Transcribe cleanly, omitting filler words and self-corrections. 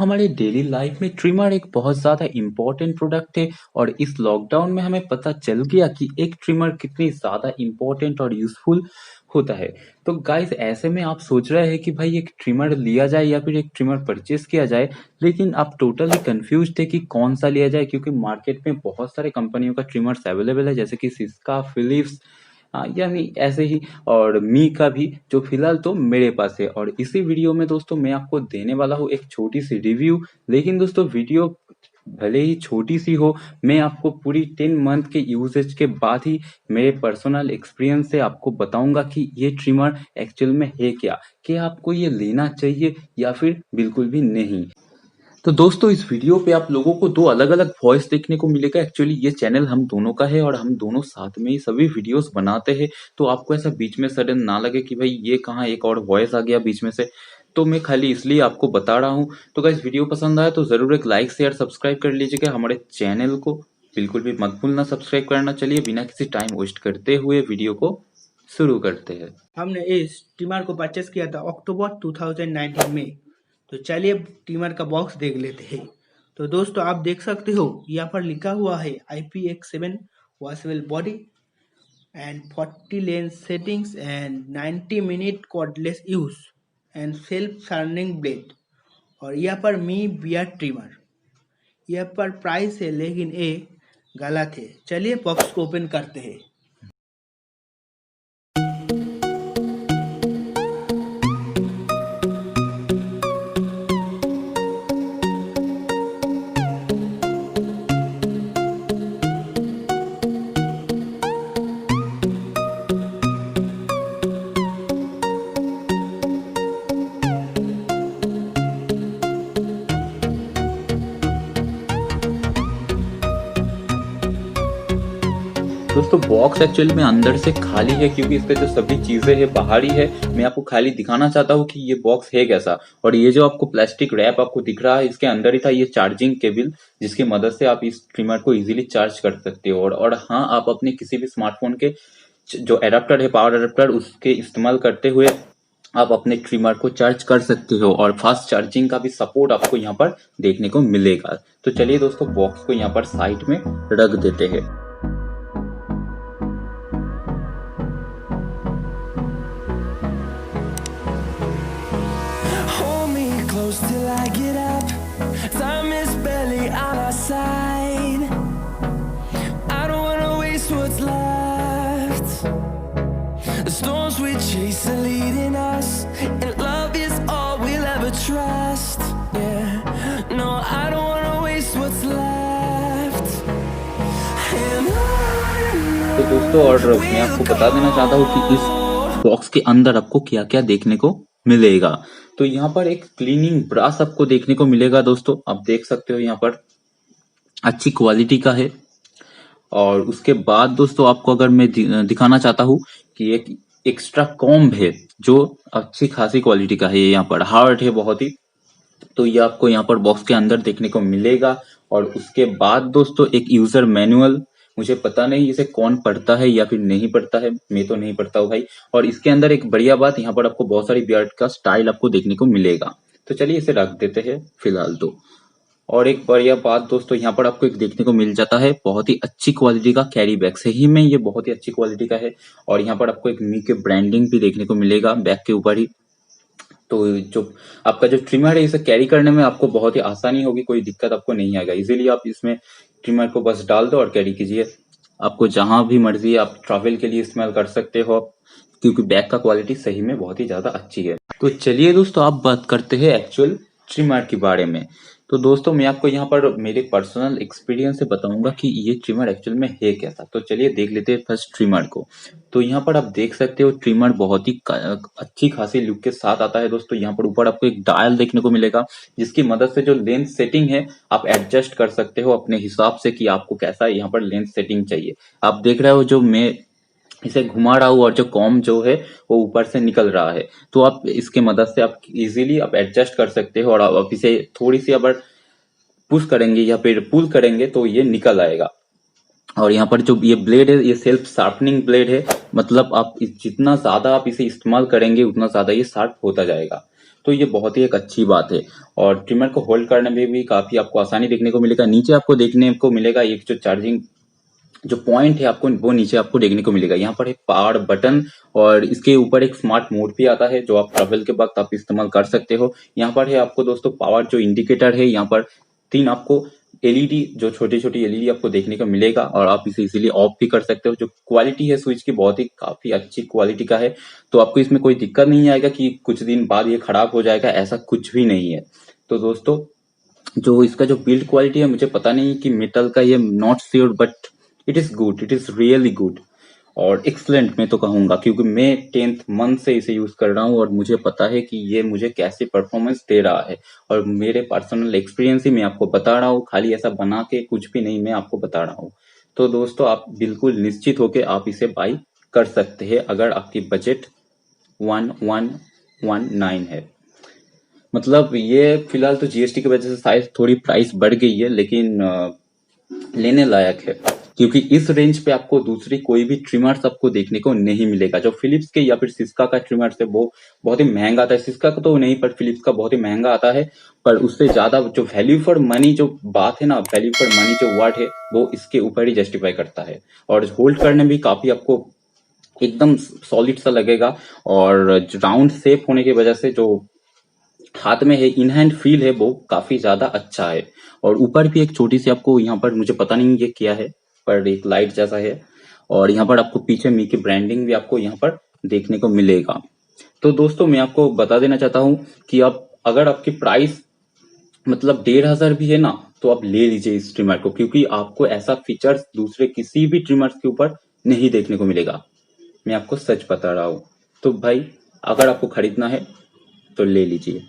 हमारे daily life में trimmer एक बहुत ज़्यादा इम्पोर्टेंट प्रोडक्ट है और इस लॉकडाउन में हमें पता चल गया कि एक ट्रिमर कितनी ज़्यादा इम्पोर्टेंट और यूज़फुल होता है। तो गाइस ऐसे में आप सोच रहे हैं कि भाई एक ट्रिमर लिया जाए या फिर एक ट्रिमर परचेज किया जाए, लेकिन आप टोटली कंफ्यूज थे कि कौन सा लिया जाए क्योंकि मार्केट में बहुत सारे कंपनियों का ट्रिमर्स अवेलेबल है जैसे कि सिस्का, फिलिप्स, यानी ऐसे ही और मी का भी जो फिलहाल तो मेरे पास है। और इसी वीडियो में दोस्तों मैं आपको देने वाला हूँ एक छोटी सी रिव्यू। लेकिन दोस्तों वीडियो भले ही छोटी सी हो, मैं आपको पूरी 10 मंथ के यूजेज के बाद ही मेरे पर्सनल एक्सपीरियंस से आपको बताऊंगा कि ये ट्रिमर एक्चुअल में है क्या आपको ये लेना चाहिए या फिर बिल्कुल भी नहीं। तो दोस्तों इस वीडियो पे आप लोगों को दो अलग अलग वॉइस देखने को मिलेगा। एक्चुअली ये चैनल हम दोनों का है और हम दोनों साथ में ही सभी वीडियोस बनाते हैं, तो आपको ऐसा बीच में सडन ना लगे कि भाई ये कहाँ एक और वॉइस आ गया बीच में से। तो मैं खाली इसलिए आपको बता रहा हूँ। तो गाइस वीडियो पसंद आया तो जरूर एक लाइक शेयर सब्सक्राइब कर लीजिएगा हमारे चैनल को, बिल्कुल भी मत भूलना सब्सक्राइब करना। चलिए बिना किसी टाइम वेस्ट करते हुए वीडियो को शुरू करते हैं। हमने इस ट्रिमर को परचेस किया था अक्टूबर 2019 में। तो चलिए ट्रिमर का बॉक्स देख लेते हैं। तो दोस्तों आप देख सकते हो यहाँ पर लिखा हुआ है IPX7 washable body and 40 lens settings and 90 minute cordless use and self sharpening blade. और यहाँ पर मी बियर्ड ट्रिमर, यहाँ पर प्राइस है लेकिन ये गलत है। चलिए बॉक्स को ओपन करते हैं। दोस्तों बॉक्स एक्चुअली में अंदर से खाली है क्योंकि इसके जो सभी चीजें है बाहर ही है। मैं आपको खाली दिखाना चाहता हूँ कि ये बॉक्स है कैसा। और ये जो आपको प्लास्टिक रैप आपको दिख रहा है इसके अंदर ही था ये चार्जिंग केबल, जिसकी मदद से आप इस ट्रिमर को इजीली चार्ज कर सकते हो। और हाँ, आप अपने किसी भी स्मार्टफोन के जो एडाप्टर है, पावर एडाप्टर, उसके इस्तेमाल करते हुए आप अपने ट्रिमर को चार्ज कर सकते हो और फास्ट चार्जिंग का भी सपोर्ट आपको यहाँ पर देखने को मिलेगा। तो चलिए दोस्तों बॉक्स को यहाँ पर साइड में रख देते हैं। Till I get up, time is barely on our side. I don't wanna waste what's left. The storms we chase are leading us, and love is all we'll ever trust. Yeah, no, I don't wanna waste what's left. And तो दोस्तों और मैं आपको बता देना चाहता हूँ कि इस बॉक्स के अंदर आपको क्या क्या देखने को मिलेगा। तो यहाँ पर एक क्लीनिंग ब्रश आपको देखने को मिलेगा। दोस्तों आप देख सकते हो यहाँ पर अच्छी क्वालिटी का है। और उसके बाद दोस्तों आपको अगर मैं दिखाना चाहता हूँ कि एक एक्स्ट्रा कॉम्ब है जो अच्छी खासी क्वालिटी का है, यहाँ पर हार्ड है बहुत ही। तो ये आपको यहाँ पर बॉक्स के अंदर देखने को मिलेगा। और उसके बाद दोस्तों एक यूजर मैनुअल, मुझे पता नहीं इसे कौन पढ़ता है या फिर नहीं पढ़ता है, मैं तो नहीं पढ़ता हूँ भाई। और इसके अंदर एक बढ़िया बात, यहाँ पर आपको बहुत सारी बियर्ड का स्टाइल आपको देखने को मिलेगा। तो चलिए इसे रख देते हैं फिलहाल तो। और एक बढ़िया बात दोस्तों, यहाँ पर आपको एक देखने को मिल जाता है बहुत ही अच्छी क्वालिटी का कैरी बैग। सही में ये बहुत ही अच्छी क्वालिटी का है। और यहाँ पर आपको एक मी के ब्रांडिंग भी देखने को मिलेगा बैग के ऊपर ही। तो जो आपका जो ट्रिमर है इसे कैरी करने में आपको बहुत ही आसानी होगी, कोई दिक्कत आपको नहीं आएगा। इजीली आप इसमें ट्रिमर को बस डाल दो और कैरी कीजिए। आपको जहां भी मर्जी आप ट्रैवल के लिए इस्तेमाल कर सकते हो, क्योंकि बैग का क्वालिटी सही में बहुत ही ज्यादा अच्छी है। तो चलिए दोस्तों आप बात करते हैं एक्चुअल ट्रिमर के बारे में। तो दोस्तों मैं आपको यहाँ पर मेरे पर्सनल एक्सपीरियंस से बताऊंगा कि ये ट्रिमर एक्चुअल में है कैसा। तो चलिए देख लेते हैं फर्स्ट ट्रिमर को। तो यहाँ पर आप देख सकते हो ट्रिमर बहुत ही अच्छी खासी लुक के साथ आता है। दोस्तों यहाँ पर ऊपर आपको एक डायल देखने को मिलेगा, जिसकी मदद से जो लेंस सेटिंग है आप एडजस्ट कर सकते हो अपने हिसाब से कि आपको कैसा यहाँ पर लेंस सेटिंग चाहिए। आप देख रहे हो जो मैं इसे घुमा रहा हूँ और जो कॉम जो है वो ऊपर से निकल रहा है। तो आप इसके मदद से आप इजीली आप एडजस्ट कर सकते हो और आप इसे थोड़ी सी अगर पुश करेंगे या फिर पुल करेंगे तो ये निकल आएगा। और यहाँ पर जो ये ब्लेड है ये सेल्फ शार्पनिंग ब्लेड है, मतलब आप जितना ज्यादा आप इसे इस्तेमाल करेंगे उतना ज्यादा ये शार्प होता जाएगा। तो ये बहुत ही एक अच्छी बात है। और ट्रिमर को होल्ड करने में भी काफी आपको आसानी देखने को मिलेगा। नीचे आपको देखने को मिलेगा एक जो चार्जिंग जो पॉइंट है आपको वो नीचे आपको देखने को मिलेगा। यहाँ पर एक पावर बटन और इसके ऊपर एक स्मार्ट मोड भी आता है जो आप ट्रैवल के वक्त आप इस्तेमाल कर सकते हो। यहाँ पर है आपको दोस्तों पावर जो इंडिकेटर है, यहाँ पर 3 आपको एलईडी जो छोटी छोटी एलईडी आपको देखने को मिलेगा और आप इसे इजीली ऑफ भी कर सकते हो। जो क्वालिटी है स्विच की बहुत ही काफी अच्छी क्वालिटी का है, तो आपको इसमें कोई दिक्कत नहीं आएगा कि कुछ दिन बाद ये खराब हो जाएगा, ऐसा कुछ भी नहीं है। तो दोस्तों जो इसका जो बिल्ड क्वालिटी है मुझे पता नहीं कि मेटल का, ये not sure, but it is good, it is really good और एक्सलेंट मैं तो कहूंगा, क्योंकि मैं 10th मंथ से इसे यूज कर रहा हूँ और मुझे पता है कि ये मुझे कैसे परफॉर्मेंस दे रहा है। और मेरे पर्सनल एक्सपीरियंस ही मैं आपको बता रहा हूँ, खाली ऐसा बना के कुछ भी नहीं, मैं आपको बता रहा हूँ। तो दोस्तों आप बिल्कुल निश्चित होकर आप इसे बाई कर सकते हैं अगर आपकी बजट 1119 है। मतलब ये फिलहाल तो जीएसटी की वजह से शायद थोड़ी प्राइस बढ़ गई है, लेकिन लेने लायक है, क्योंकि इस रेंज पे आपको दूसरी कोई भी ट्रिमर्स आपको देखने को नहीं मिलेगा। जो फिलिप्स के या फिर सिस्का का ट्रिमर्स है वो बहुत ही महंगा आता है। सिस्का का तो नहीं, पर फिलिप्स का बहुत ही महंगा आता है। पर उससे ज्यादा जो वैल्यू फॉर मनी जो बात है ना, वैल्यू फॉर मनी जो वर्ड है वो इसके ऊपर ही जस्टिफाई करता है। और होल्ड करने में भी काफी आपको एकदम सॉलिड सा लगेगा और राउंड शेप होने की वजह से जो हाथ में है इन हैंड फील है वो काफी ज्यादा अच्छा है। और ऊपर भी एक छोटी सी आपको यहाँ पर, मुझे पता नहीं ये क्या है, पर एक लाइट जैसा है। और यहाँ पर आपको पीछे मी की ब्रांडिंग भी आपको यहाँ पर देखने को मिलेगा। तो दोस्तों मैं आपको बता देना चाहता हूँ कि आप अगर आपकी प्राइस मतलब 1500 भी है ना, तो आप ले लीजिए इस ट्रिमर को, क्योंकि आपको ऐसा फीचर्स दूसरे किसी भी ट्रिमर्स के ऊपर नहीं देखने को मिलेगा। मैं आपको सच बता रहा हूँ। तो भाई अगर आपको खरीदना है तो ले लीजिए।